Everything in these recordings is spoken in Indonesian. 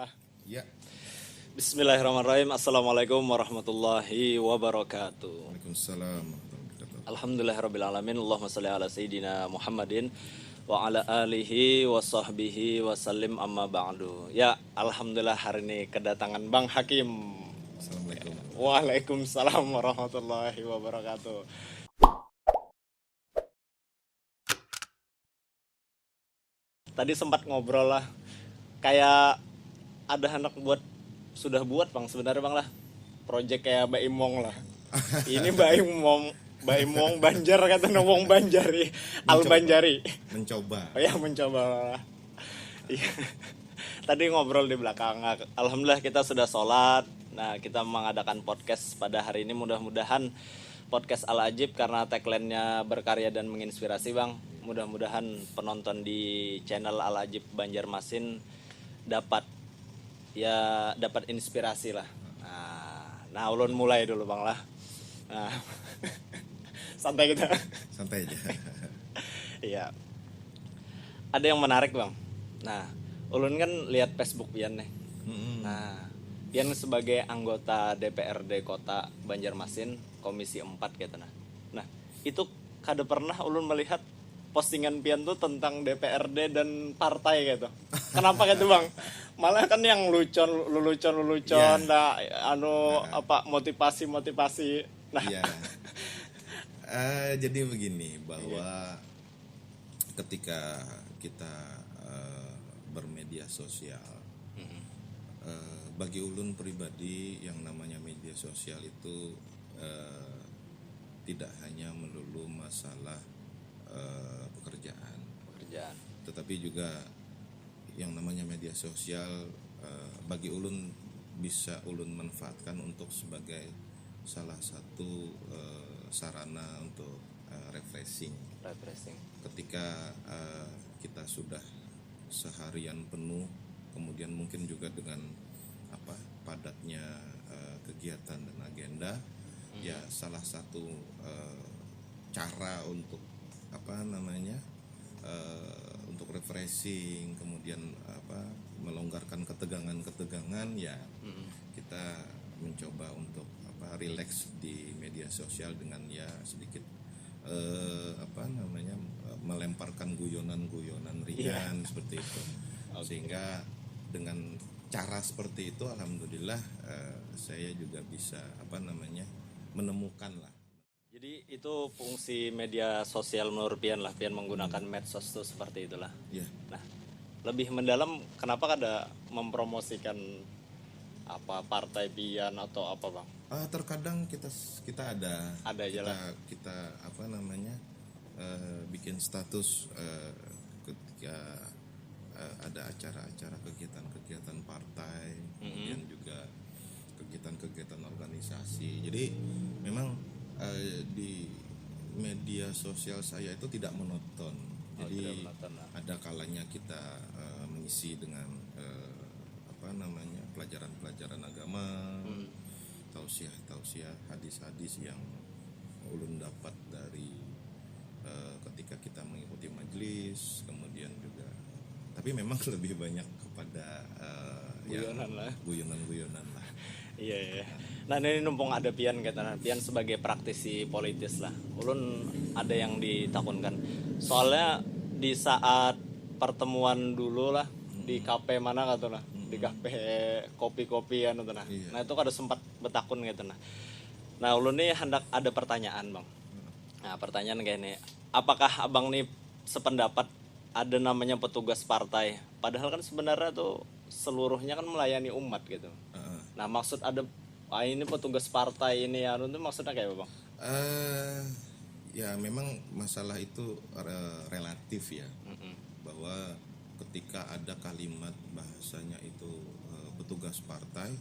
lah. Ya. Bismillahirrahmanirrahim. Assalamualaikum warahmatullahi wabarakatuh. Waalaikumsalam warahmatullahi wabarakatuh. Alhamdulillahirrabbilalamin. Allahumma salli ala sayyidina Muhammadin wa ala alihi wa sahbihi wa sallim amma ba'du. Ya, alhamdulillah hari ini kedatangan Bang Hakim. Assalamualaikum. Waalaikumsalam warahmatullahi wabarakatuh. Tadi sempat ngobrol lah, kayak ada anak sudah buat Bang sebenarnya Bang lah, project kayak Baimong lah. Ini Baimong Banjar kata wong Banjari, Al Banjari. Mencoba. Oh ya, mencoba lah. Iya. Tadi ngobrol di belakang. Alhamdulillah kita sudah sholat. Nah, kita mengadakan podcast pada hari ini. Mudah-mudahan podcast Al Ajib karena tagline-nya berkarya dan menginspirasi Bang. Mudah-mudahan penonton di channel Al Ajib Banjarmasin dapat inspirasi lah. Nah, ulun mulai dulu Bang lah. Nah, santai kita. Santai aja. Iya. Ada yang menarik Bang. Nah, ulun kan lihat Facebook Pian nih. Nah, Pian sebagai anggota DPRD Kota Banjarmasin Komisi 4 gitu nah. Itu kada pernah ulun melihat postingan Pian tuh tentang DPRD dan partai gitu. Kenapa gitu Bang? Malah kan yang lucu Yeah. motivasi. Nah, Iya. Jadi begini bahwa ketika kita bermedia sosial, bagi ulun pribadi yang namanya media sosial itu tidak hanya melulu masalah pekerjaan, tetapi juga yang namanya media sosial bagi ulun bisa ulun manfaatkan untuk sebagai salah satu sarana untuk refreshing. Ketika kita sudah seharian penuh, kemudian mungkin juga dengan padatnya kegiatan dan agenda, ya salah satu cara untuk untuk refreshing, kemudian melonggarkan ketegangan ya kita mencoba untuk relax di media sosial dengan ya sedikit melemparkan guyonan ringan seperti itu. Sehingga dengan cara seperti itu alhamdulillah saya juga bisa menemukan lah. jadi itu fungsi media sosial menurut Pian lah. Pian menggunakan medsos tuh seperti itulah. Yeah. Nah, lebih mendalam kenapa kada mempromosikan partai Pian atau apa Bang? Terkadang kita ada aja lah. Kita bikin status ketika ada acara-acara kegiatan partai, kemudian juga kegiatan organisasi. Jadi memang di media sosial saya itu tidak monoton. Jadi ada kalanya kita mengisi dengan pelajaran agama, tausiah, hadis-hadis yang ulun dapat dari ketika kita mengikuti majelis, kemudian juga. Tapi memang lebih banyak kepada guyonan lah. Iya. Nah, ini numpung ada Pian kata Pian sebagai praktisi politis lah. Ulun ada yang ditakunkan. Soalnya di saat pertemuan dulu lah di kafe mana kata nah. Di kafe kopi-kopian gitu nah. Iya. Nah, itu kada sempat betakun gitu nah. Nah, ulun nih hendak ada pertanyaan, Bang. Nah, pertanyaan kayak ini. Apakah Abang nih sependapat ada namanya petugas partai? Padahal kan sebenarnya tuh seluruhnya kan melayani umat gitu. Nah, maksud ada ini petugas partai ini ya, itu maksudnya kayak apa Bang? Ya memang masalah itu relatif ya. Bahwa ketika ada kalimat bahasanya itu petugas partai,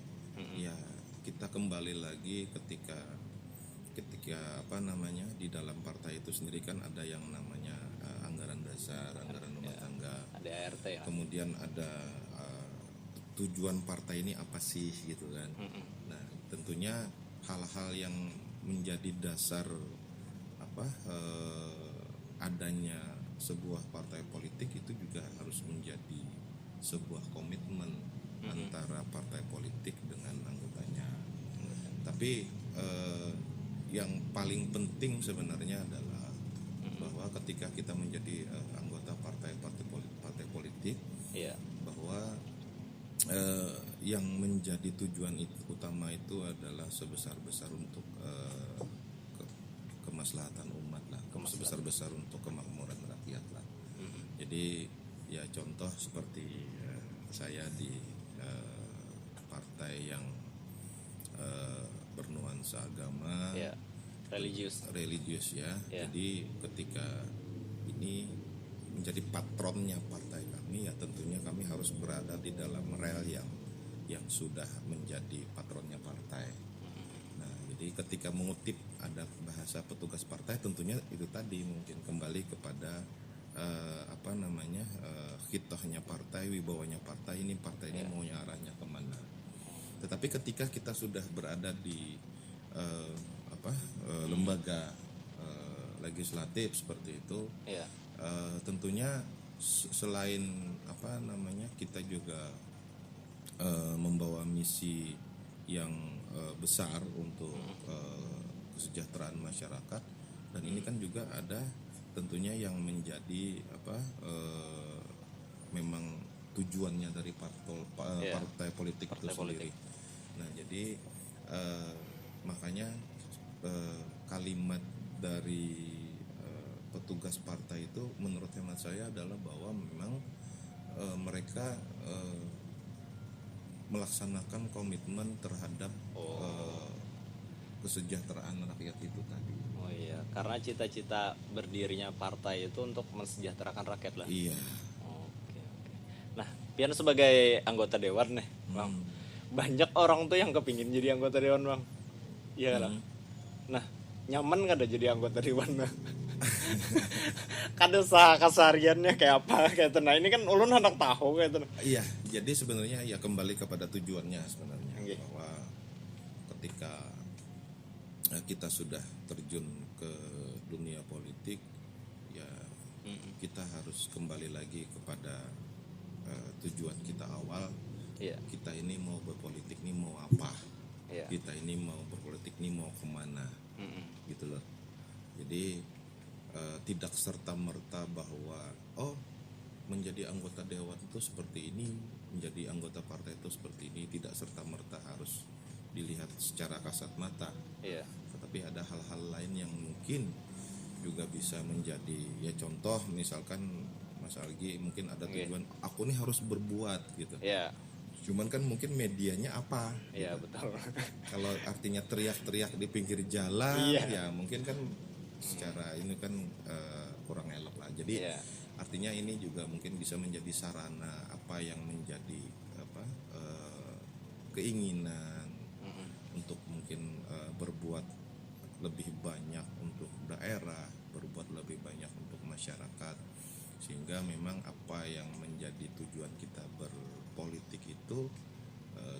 ya kita kembali lagi ketika di dalam partai itu sendiri kan ada yang namanya anggaran dasar, anggaran rumah tangga, ada ART ya. Kemudian ada tujuan partai ini apa sih gitu kan. Nah, tentunya hal-hal yang menjadi dasar adanya sebuah partai politik itu juga harus menjadi sebuah komitmen antara partai politik dengan anggotanya. Tapi yang paling penting sebenarnya adalah bahwa ketika kita menjadi anggota partai politik, Iya. bahwa yang menjadi tujuan utama itu adalah sebesar-besar untuk kemaslahatan umat lah, sebesar-besar untuk kemakmuran rakyat lah. Jadi ya contoh seperti saya di partai yang bernuansa agama, Iya. Religius. ya. Ya. Jadi ketika ini menjadi patronnya partai kami, ya tentunya kami harus berada di dalam rel yang sudah menjadi patronnya partai. Nah, jadi ketika mengutip ada bahasa petugas partai, tentunya itu tadi mungkin kembali kepada khitohnya partai, wibawanya partai ini maunya arahnya kemana. Tetapi ketika kita sudah berada di lembaga legislatif seperti itu, Iya. tentunya selain kita juga membawa misi yang besar untuk kesejahteraan masyarakat, dan ini kan juga ada tentunya yang menjadi memang tujuannya dari partai politik itu sendiri. Nah, jadi makanya kalimat dari petugas partai itu menurut hemat saya adalah bahwa memang mereka melaksanakan komitmen terhadap kesejahteraan rakyat itu tadi. Oh iya, karena cita-cita berdirinya partai itu untuk mensejahterakan rakyat lah. Iya. Oke. Nah, Pian sebagai anggota dewan nih, Bang. Banyak orang tuh yang kepingin jadi anggota dewan, Bang. Iya kan? Nah, nyaman gak ada jadi anggota dewan, Bang? Kada sah kesehariannya kayak apa kayak itu. Nah, ini kan ulun anak tahu kayak itu. Iya, jadi sebenarnya ya kembali kepada tujuannya sebenarnya. Okay. Bahwa ketika kita sudah terjun ke dunia politik, ya kita harus kembali lagi kepada tujuan kita awal. Iya. Kita ini mau berpolitik ini mau apa? Iya. Kita ini mau berpolitik ini mau kemana? Gitu loh. Jadi tidak serta-merta bahwa menjadi anggota dewan itu seperti ini, menjadi anggota partai itu seperti ini, tidak serta-merta harus dilihat secara kasat mata. Iya. Tetapi ada hal-hal lain yang mungkin juga bisa menjadi ya contoh, misalkan Mas Algi mungkin ada tujuan aku nih harus berbuat gitu. Iya. Cuman kan mungkin medianya apa? Iya, gitu. betul. Kalau artinya teriak-teriak di pinggir jalan, ya mungkin kan secara ini kan kurang elok lah. Jadi artinya ini juga mungkin bisa menjadi sarana apa yang menjadi keinginan untuk mungkin berbuat lebih banyak untuk daerah, berbuat lebih banyak untuk masyarakat, sehingga memang apa yang menjadi tujuan kita berpolitik itu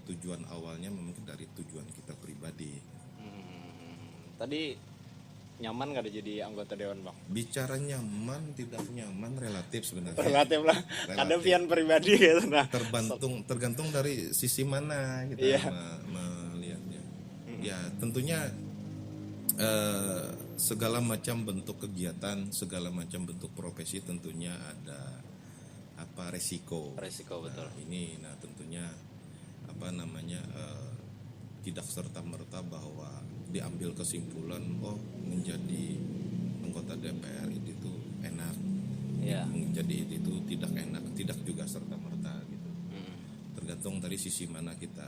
tujuan awalnya mungkin dari tujuan kita pribadi. Tadi nyaman gak ada jadi anggota dewan, Bang? Bicara nyaman tidak nyaman relatif sebenarnya. Relatif lah. Kadang Pian pribadi gitu. Nah, tergantung dari sisi mana kita melihatnya. Ya tentunya segala macam bentuk kegiatan, segala macam bentuk profesi tentunya ada resiko. Betul. Nah tentunya tidak serta-merta bahwa diambil kesimpulan menjadi anggota DPR itu enak, menjadi itu tidak enak, tidak juga serta-merta gitu. Tergantung dari sisi mana kita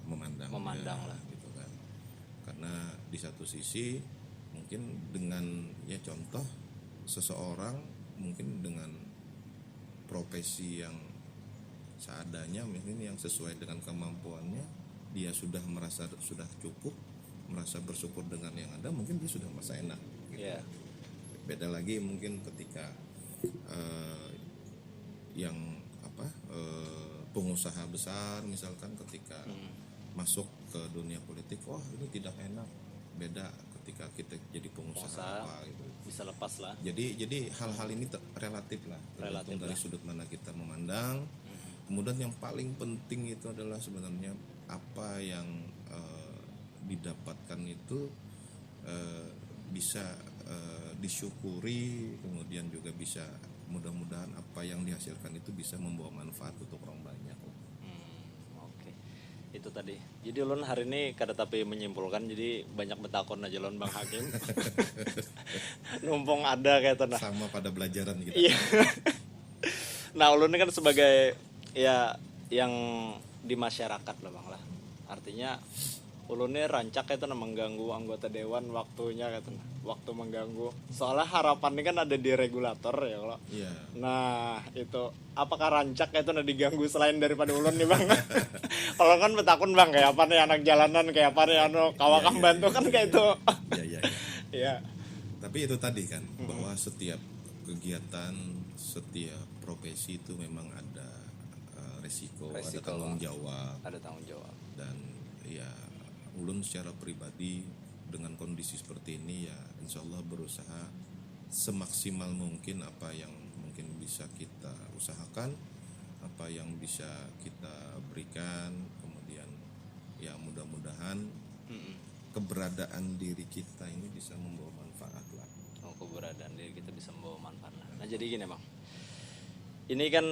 memandang lah gitu kan. Karena di satu sisi mungkin dengan contoh seseorang mungkin dengan profesi yang seadanya, mungkin yang sesuai dengan kemampuannya, dia sudah merasa sudah cukup, merasa bersyukur dengan yang ada, mungkin dia sudah merasa enak gitu. Beda lagi mungkin ketika pengusaha besar misalkan ketika masuk ke dunia politik, ini tidak enak. Beda ketika kita jadi pengusaha apa gitu. Bisa lepas lah. Jadi hal-hal ini relatif lah, tergantung dari sudut mana kita memandang. Kemudian yang paling penting itu adalah sebenarnya apa yang didapatkan itu bisa disyukuri, kemudian juga bisa mudah-mudahan apa yang dihasilkan itu bisa membawa manfaat untuk orang banyak. Oke. Itu tadi. Jadi ulun hari ini kada tapi menyimpulkan, jadi banyak betakon aja lon Bang Hakim. Numpung ada kayak tanah. Sama pada belajaran kita. Iya. Nah, ulun ini kan sebagai ya yang di masyarakat lah Bang lah. Artinya ulun ini rancak itu mengganggu anggota dewan waktunya gitu, waktu mengganggu. Soalnya harapan ini kan ada di regulator ya kalau. Iya. Nah itu apakah rancak itu diganggu selain daripada ulun nih Bang? Kalau kan betakun Bang kayak apa nih anak jalanan kayak apa nih kawakam bantu kan kayak itu. Iya, iya. Iya. Tapi itu tadi kan bahwa setiap kegiatan, setiap profesi itu memang ada resiko, ada tanggung jawab. Ada tanggung jawab. Dan ya ulun secara pribadi dengan kondisi seperti ini ya insya Allah berusaha semaksimal mungkin apa yang mungkin bisa kita usahakan, apa yang bisa kita berikan, kemudian ya mudah-mudahan keberadaan diri kita ini bisa membawa manfaat lah. Oh, keberadaan diri kita bisa membawa manfaat. Nah jadi gini Bang, ini kan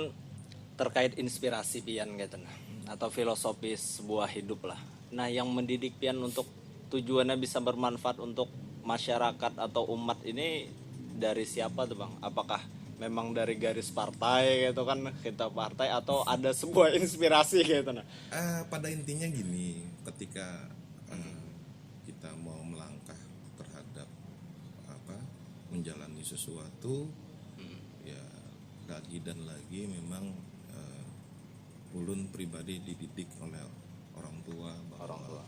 terkait inspirasi pian gitu nah, atau filosofis sebuah hidup lah. Nah yang mendidik pian untuk tujuannya bisa bermanfaat untuk masyarakat atau umat ini dari siapa tuh Bang? Apakah memang dari garis partai gitu kan, kita partai, atau ada sebuah inspirasi gitu nah? Pada intinya gini, ketika kita mau melangkah terhadap apa menjalani sesuatu, ya lagi dan lagi memang ulun pribadi dididik oleh orang tua bahwa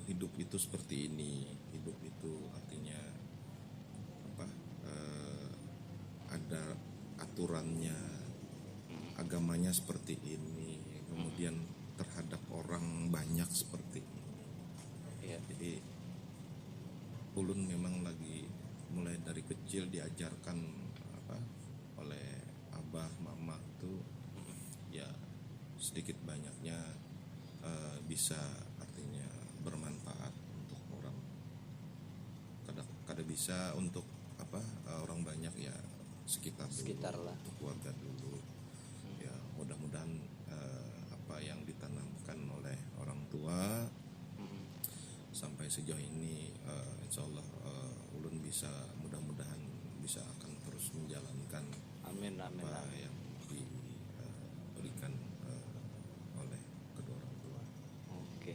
hidup itu seperti ini, hidup itu artinya apa ada aturannya, agamanya seperti ini, kemudian terhadap orang banyak seperti ini. Iya. Jadi ulun memang lagi mulai dari kecil diajarkan apa oleh abah mama tuh ya sedikit banyaknya bisa artinya bermanfaat untuk orang. Kada bisa untuk apa orang banyak ya sekitar lah, untuk keluarga dulu. Ya mudah-mudahan apa yang ditanamkan oleh orang tua sampai sejauh ini insya Allah ulun bisa mudah-mudahan bisa akan terus menjalankan Amin. apa yang diberikan oleh kedua orang tua. Oke.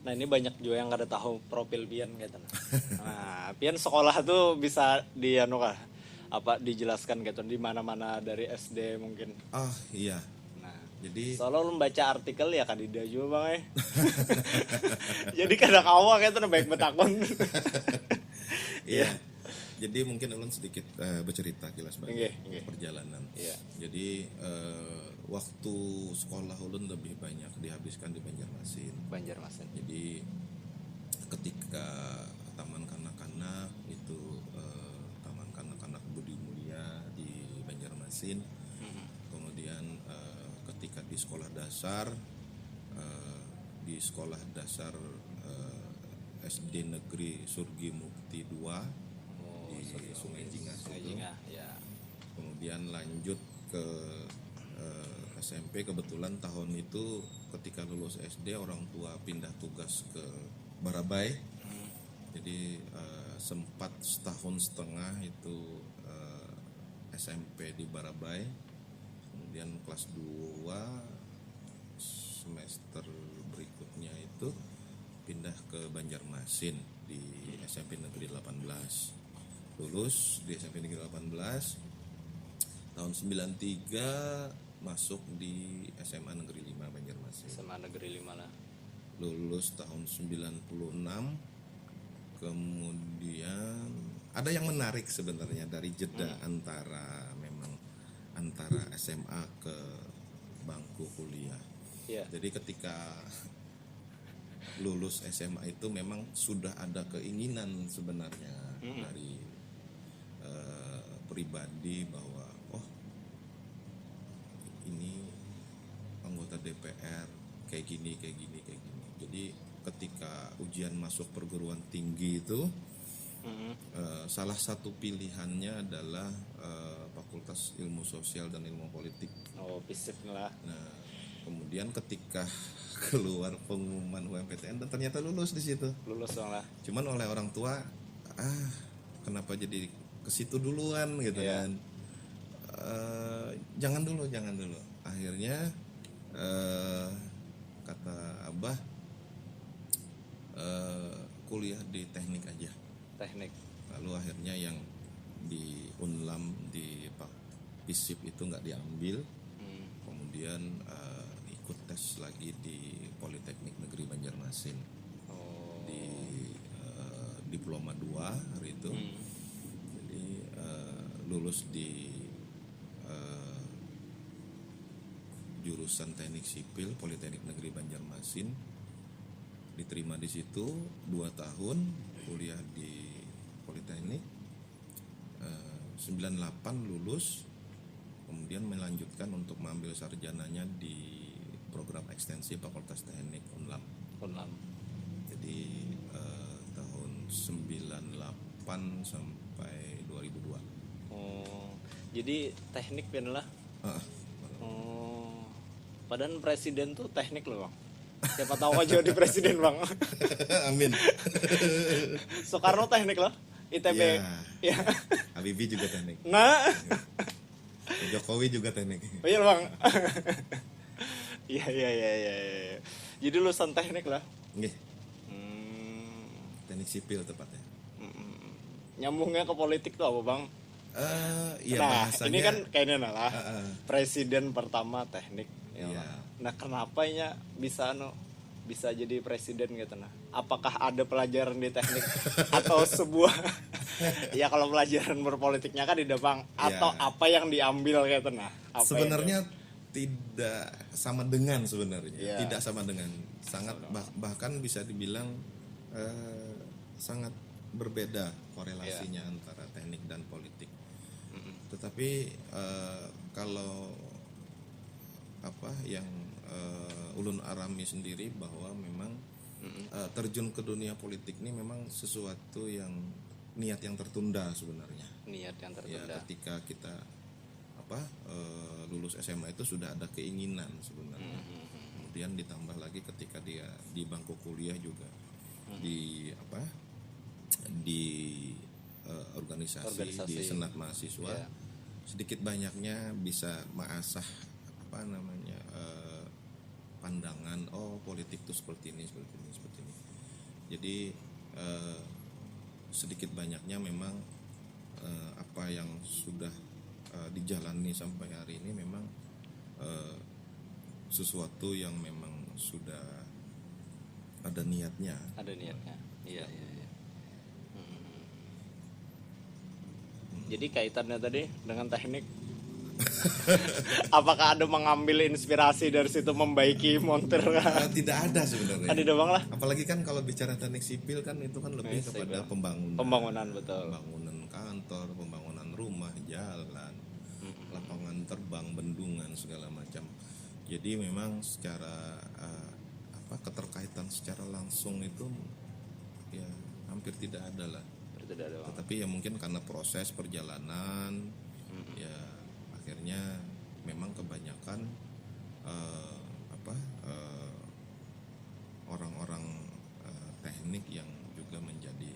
Nah ini banyak juga yang kada tahu profil Pian gitu. Nah Pian sekolah tuh bisa dijelaskan gitu di mana-mana dari SD mungkin. Iya. Nah Jadi soalnya lu baca artikel ya kadida juga Bang. Jadi kada kawa gitu baik betakon. Iya. Jadi mungkin ulun sedikit bercerita kilas bagi perjalanan. Iya. Jadi waktu sekolah ulun lebih banyak dihabiskan di Banjarmasin. Jadi ketika taman kanak-kanak itu taman kanak-kanak Budi Mulia di Banjarmasin. Kemudian ketika di sekolah dasar SD Negeri Surgi Mukti 2 di Sungai Jingas itu. Ya. Kemudian lanjut ke SMP, kebetulan tahun itu ketika lulus SD orang tua pindah tugas ke Barabai. Jadi sempat setahun setengah itu SMP di Barabai. Kemudian kelas 2 semester berikutnya itu pindah ke Banjarmasin di SMP Negeri 18. Lulus di SMP Negeri 18 tahun 93, masuk di SMA Negeri 5 Banjarmasin. SMA Negeri 5 lah. Lulus tahun 96. Kemudian ada yang menarik sebenarnya dari jeda antara SMA ke bangku kuliah. Yeah. Jadi ketika lulus SMA itu memang sudah ada keinginan sebenarnya dari pribadi bahwa ini anggota DPR kayak gini. Jadi ketika ujian masuk perguruan tinggi itu salah satu pilihannya adalah Fakultas Ilmu Sosial dan Ilmu Politik. Oh, FISIP lah. Nah, kemudian ketika keluar pengumuman UMPTN dan ternyata lulus di situ. Lulus dong lah. Cuman oleh orang tua, kenapa jadi ke situ duluan gitu Iya. kan? Jangan dulu. Akhirnya kata Abah, kuliah di teknik aja. Teknik. Lalu akhirnya yang di Unlam di FISIP itu nggak diambil. Kemudian ikut tes lagi di Politeknik Negeri Banjarmasin di diploma 2 hari itu. Jadi lulus di jurusan Teknik Sipil Politeknik Negeri Banjarmasin, diterima di situ 2 tahun kuliah di Politeknik. 98 lulus, kemudian melanjutkan untuk mengambil sarjananya di program ekstensi Fakultas Teknik Unlam. Jadi tahun 98 sampai 2002. Oh, jadi teknik kan lah. Oh, padahal presiden tuh teknik loh bang. Siapa tahu aja di presiden bang. Amin. Soekarno teknik loh. ITB. Ya. Habibie juga teknik. Nah. Jokowi juga teknik. Oh iya bang. Iya. Jadi lulusan teknik lah. Nggih. Teknik sipil tepatnya. Nyambungnya ke politik tuh apa bang? Iya Nah bahasanya. ini kan kayaknya lah. Presiden pertama teknik. Ya, Iya. nah kenapa ya bisa jadi presiden gitu nah? Apakah ada pelajaran di teknik atau sebuah ya kalau pelajaran berpolitiknya kan di Depang atau Ya. apa yang diambil gitu nah? Apa Sebenarnya tidak sama dengan Ya. tidak sama dengan sangat bahkan bisa dibilang sangat berbeda korelasinya antara teknik dan politik. Tetapi kalau apa yang Ulun Arami sendiri bahwa memang terjun ke dunia politik ini memang sesuatu yang niat yang tertunda sebenarnya. niat yang Ya, tertunda? ketika kita lulus SMA itu sudah ada keinginan sebenarnya. Kemudian ditambah lagi ketika dia di bangku kuliah juga di organisasi di senat mahasiswa, sedikit banyaknya bisa mengasah pandangan politik itu seperti ini. Jadi sedikit banyaknya memang apa yang sudah dijalani sampai hari ini memang sesuatu yang memang sudah ada niatnya. Iya. Jadi kaitannya tadi dengan teknik apakah ada mengambil inspirasi dari situ membaiki montir? Tidak ada sebenarnya. Ada bang lah. Apalagi kan kalau bicara teknik sipil kan itu kan lebih kepada Pembangunan betul. Pembangunan kantor, pembangunan rumah, jalan, lapangan terbang, bendungan segala macam. Jadi memang secara keterkaitan secara langsung itu ya hampir tidak ada lah. Tetapi ya mungkin karena proses perjalanan ya akhirnya memang kebanyakan orang-orang teknik yang juga menjadi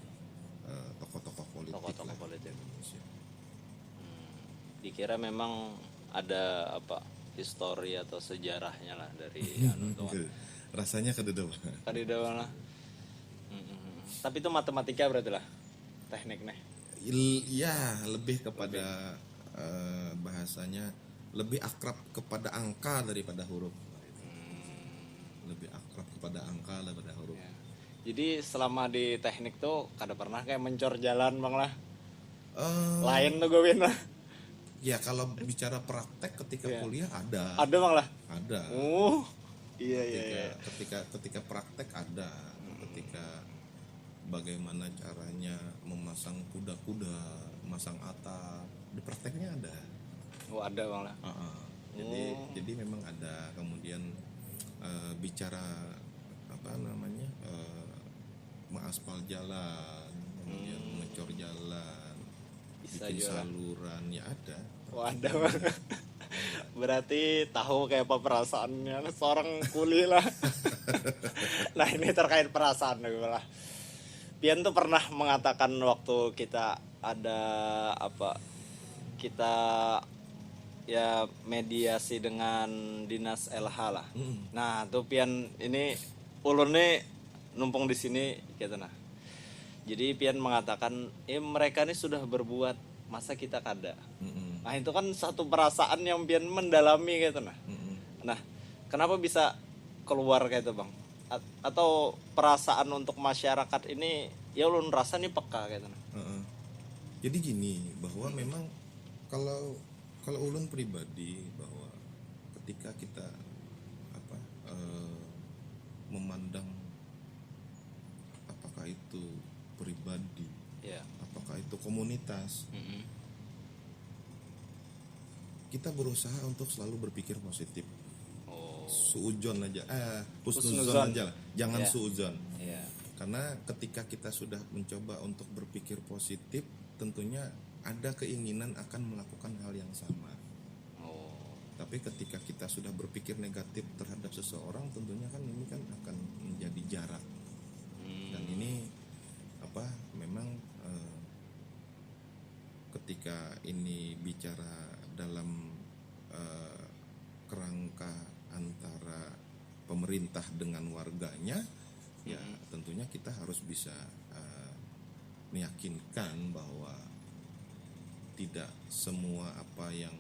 tokoh-tokoh politik. Indonesia. Dikira memang ada histori atau sejarahnya lah dari Rasanya kedua. lah. Tapi itu matematika berarti lah teknik nih. Ya lebih kepada bahasanya lebih akrab kepada angka daripada huruf. Lebih akrab kepada angka daripada huruf. Ya. Jadi selama di teknik tuh kada pernah kayak mencor jalan bang lah. Lain tuh gue lah. Ya kalau bicara praktek ketika kuliah ada. Ada bang lah. Ada. Iya. Ketika praktek ada. Ketika bagaimana caranya memasang kuda-kuda, memasang atap, di prakteknya ada. Ada bang lah. Jadi memang ada. Kemudian bicara apa namanya mengaspal jalan, kemudian mengecor jalan, Bisa bikin juga. saluran, ya ada. Waduh. Berarti tahu kayak apa perasaannya seorang kuli lah. Nah ini terkait perasaan gue lah. Pian tuh pernah mengatakan waktu kita ada apa, kita ya mediasi dengan dinas LH lah. Nah tuh Pian ini ulun nih numpung di sini gitu nah. Jadi Pian mengatakan mereka ini sudah berbuat, masa kita kada. Nah itu kan satu perasaan yang Pian mendalami gitu nah. Nah kenapa bisa keluar kayak itu bang? Atau perasaan untuk masyarakat ini ya ulun rasa nih peka gitu nah. Jadi gini, bahwa memang kalau ulun pribadi, bahwa ketika kita apa memandang apakah itu pribadi, Ya. apakah itu komunitas, kita berusaha untuk selalu berpikir positif. Oh. Suudzon aja, Husnuzon. husnuzon aja lah, jangan Ya. suudzon. Iya. Karena ketika kita sudah mencoba untuk berpikir positif, tentunya ada keinginan akan melakukan hal yang sama. Oh. Tapi ketika kita sudah berpikir negatif terhadap seseorang, tentunya kan ini kan akan menjadi jarak. Dan ini apa? Memang ketika ini bicara dalam kerangka antara pemerintah dengan warganya, ya tentunya kita harus bisa meyakinkan bahwa tidak semua apa yang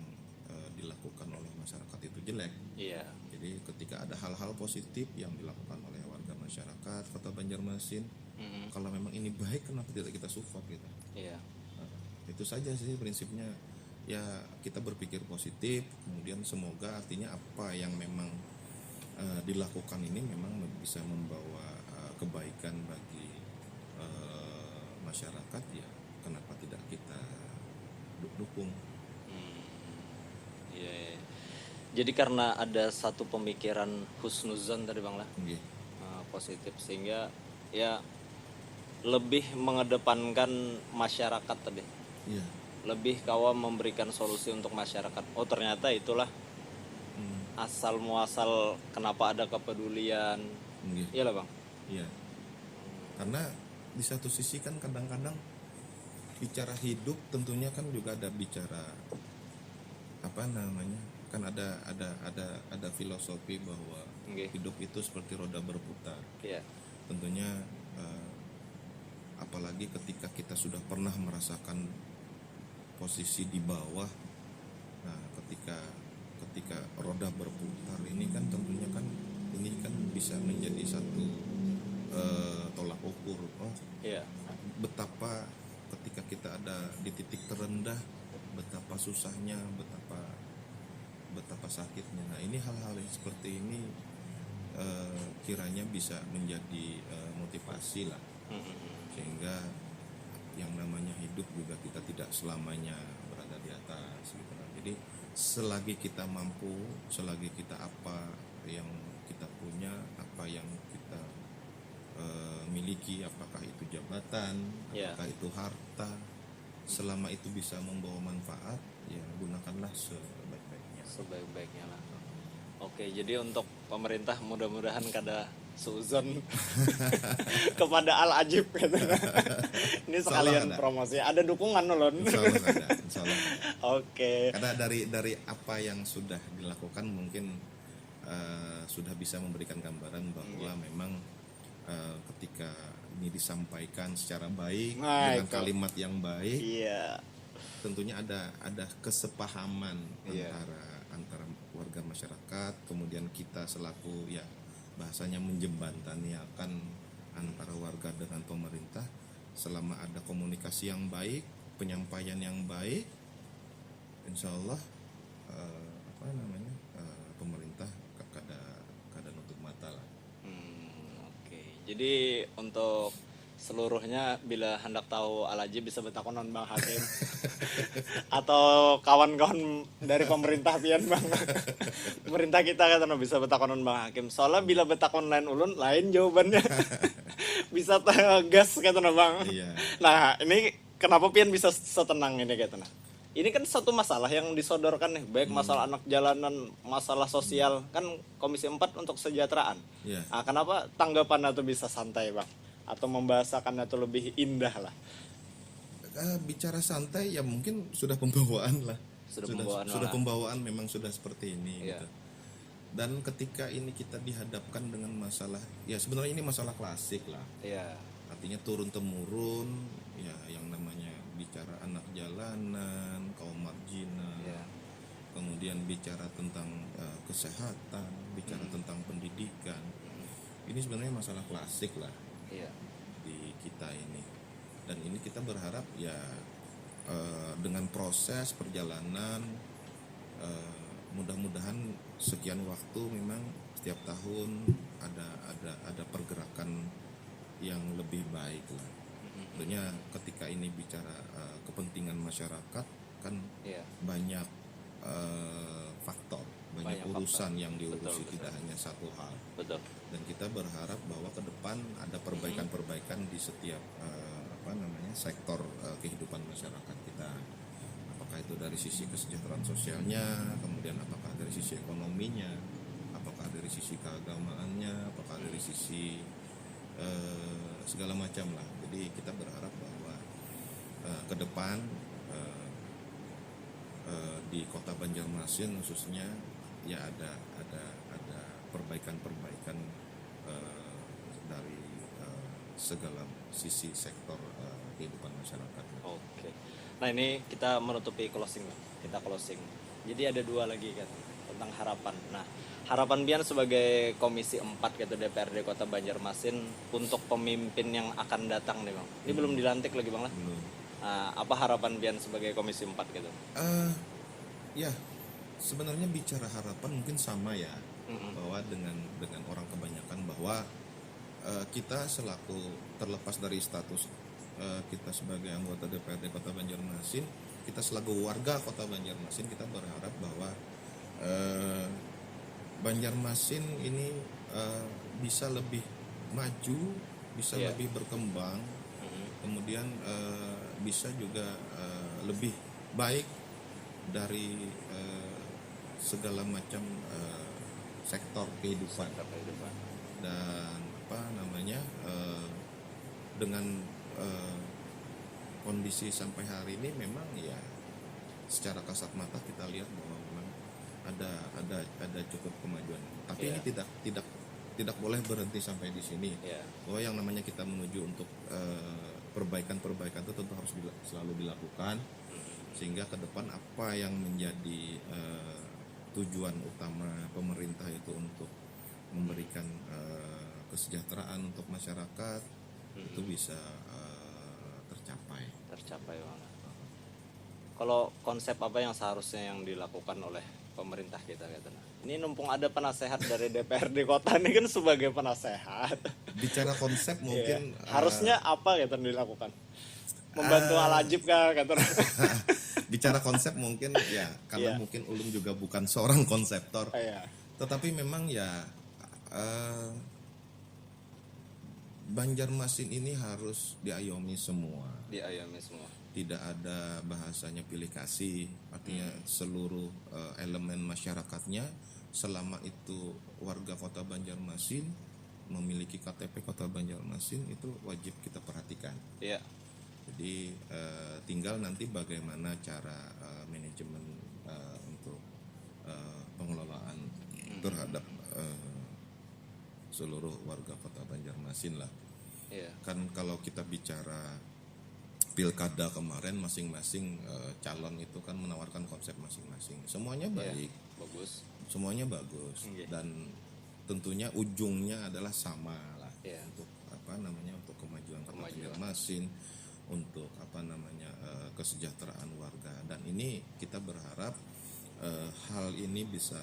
dilakukan oleh masyarakat itu jelek. Iya. Jadi ketika ada hal-hal positif yang dilakukan oleh warga masyarakat Kota Banjarmasin, kalau memang ini baik, kenapa tidak kita support gitu? Iya. Itu saja sih prinsipnya. Ya kita berpikir positif, kemudian semoga artinya apa yang memang dilakukan ini memang bisa membawa kebaikan bagi masyarakat, ya kenapa tidak kita dukung. Iya. Jadi karena ada satu pemikiran husnuzon tadi bang lah, Nggih. positif, sehingga ya lebih mengedepankan masyarakat tadi, Iya. lebih kawa memberikan solusi untuk masyarakat. Oh ternyata itulah asal muasal kenapa ada kepedulian. Nggih. Iya lah bang. Iya. Karena di satu sisi kan kadang-kadang bicara hidup tentunya kan juga ada bicara apa namanya, kan ada filosofi bahwa Nggih. hidup itu seperti roda berputar. Iya. Tentunya apalagi ketika kita sudah pernah merasakan posisi di bawah, nah ketika roda berputar ini kan tentunya kan ini kan bisa menjadi satu tolak ukur. Oh, Iya. betapa ketika kita ada di titik terendah, betapa susahnya, betapa sakitnya. Nah ini hal-hal yang seperti ini kiranya bisa menjadi motivasi lah, sehingga yang namanya hidup juga kita tidak selamanya berada di atas gitu. Jadi selagi kita mampu, selagi kita apa yang kita punya, apa yang kita miliki, apakah itu jabatan, Ya. apakah itu harta, selama itu bisa membawa manfaat, ya gunakanlah sebaik-baiknya. Sebaik-baiknya lah. Oke, jadi untuk pemerintah mudah-mudahan kada suzon kepada Al Ajib gitu. Ini sekalian ada. promosi. Ada dukungan lon. Insya Allah ada, insya Allah ada. Oke. Karena dari apa yang sudah dilakukan mungkin sudah bisa memberikan gambaran bahwa memang ketika ini disampaikan secara baik, Nah, dengan itu. kalimat yang baik, Iya. tentunya ada kesepahaman Iya. antara warga masyarakat, kemudian kita selaku ya bahasanya menjembatani akan antara warga dengan pemerintah. Selama ada komunikasi yang baik, penyampaian yang baik, insya Allah pemerintah kada nutup mata lah. Oke. Jadi untuk seluruhnya bila hendak tahu Al-Ajib bisa betakonan Bang Hakim atau kawan-kawan dari pemerintah pian Bang. Pemerintah kita kan bisa betakonan Bang Hakim. Soalnya bila betakon lain ulun lain jawabannya. Bisa tegas kata Bang. Iya. Nah, ini kenapa pian bisa setenang ini kata. Ini kan satu masalah yang disodorkan nih, baik masalah anak jalanan, masalah sosial, kan Komisi 4 untuk kesejahteraan. Iya. Nah, kenapa tanggapan itu bisa santai Bang? Atau membahasakannya itu lebih indah lah? Bicara santai ya mungkin sudah pembawaan lah. Sudah Pembawaan memang sudah seperti ini Iya. gitu. Dan ketika ini kita dihadapkan dengan masalah, ya sebenarnya ini masalah klasik lah. Iya. Artinya turun temurun, ya yang namanya bicara anak jalanan, kaum marginal, Iya. kemudian bicara tentang kesehatan, bicara tentang pendidikan. Ini sebenarnya masalah klasik lah Iya. di kita ini. Dan ini kita berharap ya dengan proses perjalanan mudah-mudahan sekian waktu memang setiap tahun ada pergerakan yang lebih baik lah. Tentunya ketika ini bicara kepentingan masyarakat kan Iya. banyak faktor, banyak Banyak urusan faktor. yang diurusi, Betul. tidak hanya satu hal. Betul. Dan kita berharap bahwa ke depan ada perbaikan-perbaikan di setiap sektor kehidupan masyarakat kita. Apakah itu dari sisi kesejahteraan sosialnya, kemudian apakah dari sisi ekonominya, apakah dari sisi keagamaannya, apakah dari sisi segala macam lah. Jadi kita berharap bahwa ke depan di Kota Banjarmasin khususnya ya ada perbaikan-perbaikan dari segala sisi sektor kehidupan masyarakat. Oke. Nah, ini kita menutupi closing, Bang. Kita closing. Jadi ada dua lagi kan tentang harapan. Nah, harapan Bian sebagai Komisi 4 gitu DPRD Kota Banjarmasin untuk pemimpin yang akan datang nih, Bang. Ini belum dilantik lagi, Bang lah. Belum. Nah, apa harapan Bian sebagai Komisi 4 gitu? Ya sebenarnya bicara harapan mungkin sama ya, bahwa dengan orang kebanyakan bahwa kita selaku terlepas dari status kita sebagai anggota DPRD Kota Banjarmasin, kita selaku warga Kota Banjarmasin, kita berharap bahwa Banjarmasin ini bisa lebih maju, bisa Iya. lebih berkembang, kemudian bisa juga lebih baik dari segala macam sektor kehidupan. Dan dengan kondisi sampai hari ini memang ya secara kasat mata kita lihat bahwa memang ada cukup kemajuan. Tapi Iya. ini tidak boleh berhenti sampai di sini. Iya. Bahwa yang namanya kita menuju untuk perbaikan-perbaikan itu tentu harus selalu dilakukan, sehingga ke depan apa yang menjadi tujuan utama pemerintah itu untuk memberikan kesejahteraan untuk masyarakat itu bisa tercapai. Bang. Kalau konsep apa yang seharusnya yang dilakukan oleh pemerintah kita gitu. Ini numpung ada penasehat dari DPRD kota ini kan sebagai penasehat. Bicara konsep mungkin Harusnya apa gitu yang dilakukan? Membantu Al-Ajib kah gitu. bicara konsep mungkin ya karena Iya. mungkin Ulum juga bukan seorang konseptor, Iya. tetapi memang ya Banjarmasin ini harus diayomi semua. Diayomi semua. Tidak ada bahasanya pilih kasih, artinya seluruh elemen masyarakatnya selama itu warga Kota Banjarmasin memiliki KTP Kota Banjarmasin itu wajib kita perhatikan. Iya. Jadi tinggal nanti bagaimana cara manajemen untuk pengelolaan terhadap seluruh warga Kota Banjarmasin lah. Iya. Kan kalau kita bicara pilkada kemarin masing-masing calon itu kan menawarkan konsep masing-masing. Semuanya baik, Bagus. semuanya bagus, Iya. dan tentunya ujungnya adalah sama lah. Iya. Untuk untuk kemajuan Kota Kemajuan. Banjarmasin, untuk kesejahteraan warga. Dan ini kita berharap hal ini bisa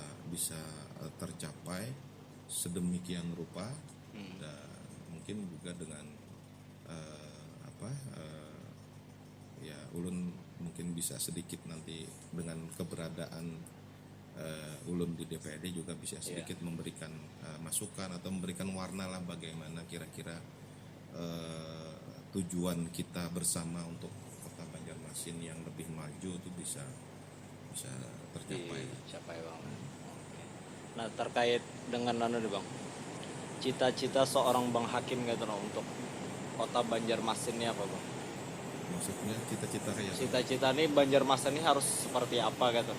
tercapai sedemikian rupa, dan mungkin juga dengan apa ya ulun mungkin bisa sedikit nanti dengan keberadaan ulun di DPRD juga bisa sedikit memberikan masukan atau memberikan warna lah bagaimana kira-kira tujuan kita bersama untuk kota Banjarmasin yang lebih maju itu bisa tercapai. Dicapai bang. Oke. Nah terkait dengan anu nih bang, cita-cita seorang Bang Hakim gitu loh untuk kota Banjarmasin ini apa bang? Maksudnya cita-cita kayak apa? Cita-cita nih Banjarmasin ini harus seperti apa gitu?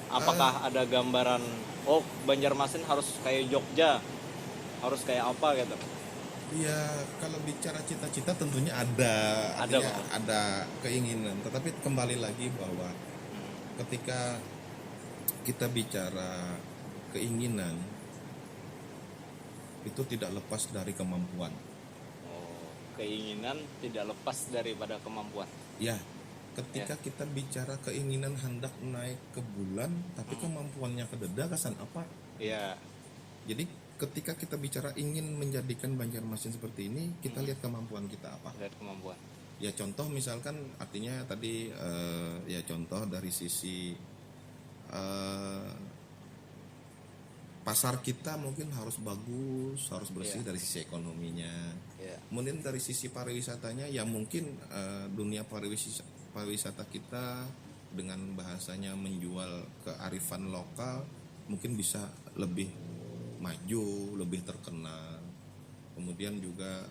Apakah ada gambaran? Oh Banjarmasin harus kayak Jogja, harus kayak apa gitu? Ya kalau bicara cita-cita tentunya ada, Ada, artinya Bang. ada keinginan. Tetapi kembali lagi bahwa ketika kita bicara keinginan itu tidak lepas dari kemampuan. Oh, keinginan tidak lepas daripada kemampuan. Ya, ketika kita bicara keinginan hendak naik ke bulan, tapi kemampuannya kededa kesan apa? Iya. Jadi ketika kita bicara ingin menjadikan Banjarmasin seperti ini, kita lihat kemampuan kita apa. Lihat kemampuan. Ya contoh misalkan artinya tadi ya contoh dari sisi pasar kita mungkin harus bagus, harus bersih dari sisi ekonominya. Iya. Kemudian dari sisi pariwisatanya ya mungkin dunia pariwisata kita dengan bahasanya menjual kearifan lokal mungkin bisa lebih maju, lebih terkenal. Kemudian juga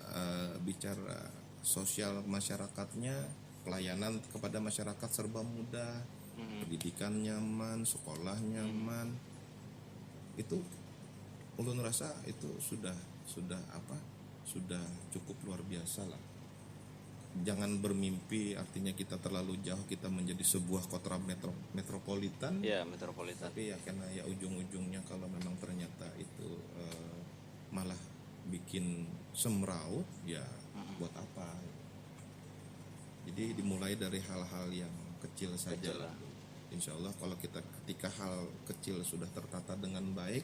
bicara sosial masyarakatnya, pelayanan kepada masyarakat serba mudah, pendidikan nyaman, sekolah nyaman. Itu ulun rasa itu sudah cukup luar biasa lah. Jangan bermimpi artinya kita terlalu jauh kita menjadi sebuah kota metropolitan. Iya, metropolitan. Tapi ya karena ya ujung-ujungnya kalau memang ternyata itu malah bikin semeraut ya buat apa. Jadi dimulai dari hal-hal yang kecil saja lah. Insya Allah kalau kita ketika hal kecil sudah tertata dengan baik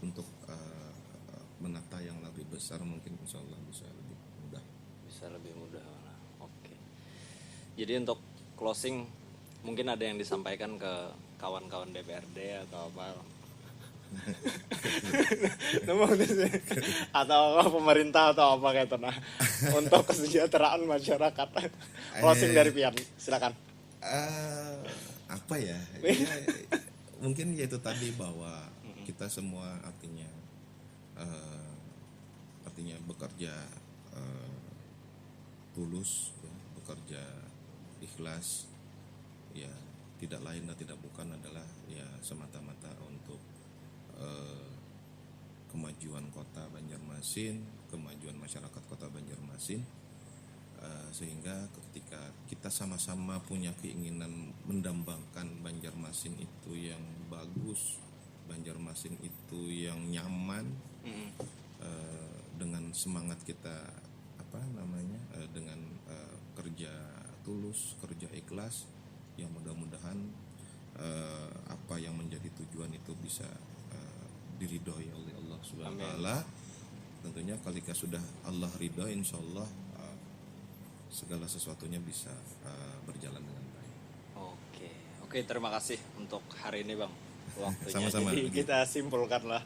untuk menata yang lebih besar mungkin insya Allah bisa lebih mudah. Bisa lebih mudah. Nah, oke. Jadi untuk closing mungkin ada yang disampaikan ke kawan-kawan DPRD atau apa? Atau pemerintah atau apa kayak itu nah untuk kesejahteraan masyarakat. Closing dari Pian, silakan. Apa ya? Ya mungkin yaitu tadi bahwa kita semua artinya bekerja tulus, ya, bekerja ikhlas, ya tidak lain dan tidak bukan adalah ya semata-mata untuk kemajuan kota Banjarmasin, kemajuan masyarakat kota Banjarmasin, sehingga ketika kita sama-sama punya keinginan mendambangkan Banjarmasin itu yang bagus, Banjarmasin itu yang nyaman, dengan semangat kita dengan kerja tulus, kerja ikhlas, yang mudah-mudahan apa yang menjadi tujuan itu bisa diridhoi oleh Allah Subhanahu wa taala. Tentunya ketika sudah Allah ridho, insya Allah segala sesuatunya bisa berjalan dengan baik. Oke, terima kasih untuk hari ini bang waktunya. Sama-sama. Jadi kita simpulkan lah.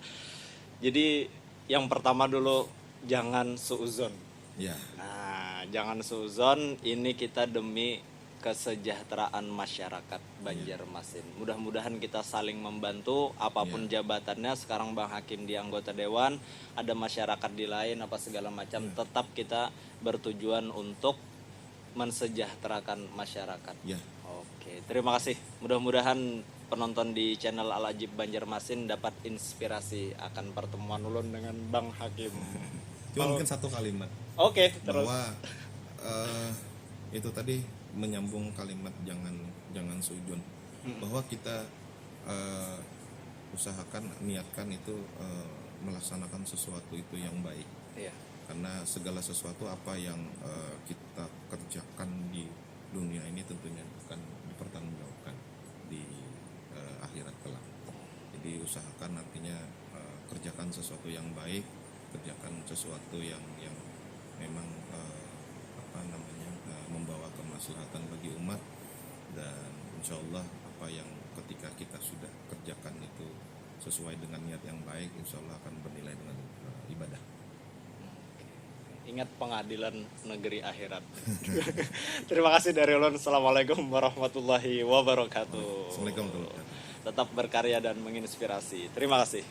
Jadi yang pertama dulu jangan suuzon. Ya. Nah, jangan suuzon. Ini kita demi kesejahteraan masyarakat Banjarmasin. Mudah-mudahan kita saling membantu apapun jabatannya. Sekarang Bang Hakim di anggota dewan, ada masyarakat di lain apa segala macam. Tetap kita bertujuan untuk mensejahterakan masyarakat. Ya. Oke, terima kasih. Mudah-mudahan penonton di channel Al Ajib Banjarmasin dapat inspirasi akan pertemuan ulun dengan Bang Hakim. Cuma mungkin satu kalimat. Oke, terus. Bahwa itu tadi menyambung kalimat jangan sujud. Bahwa kita usahakan niatkan itu melaksanakan sesuatu itu yang baik. Iya. Karena segala sesuatu apa yang kita kerjakan di dunia ini tentunya akan dipertanggungjawabkan di akhirat kelak. Jadi usahakan artinya kerjakan sesuatu yang baik, kerjakan sesuatu yang memang kemaslahatan bagi umat, dan insya Allah apa yang ketika kita sudah kerjakan itu sesuai dengan niat yang baik, insya Allah akan bernilai dengan ibadah. Ingat pengadilan negeri akhirat. Terima kasih dari ulun. Assalamualaikum warahmatullahi wabarakatuh. Assalamualaikum warahmatullahi wabarakatuh. Tetap berkarya dan menginspirasi. Terima kasih.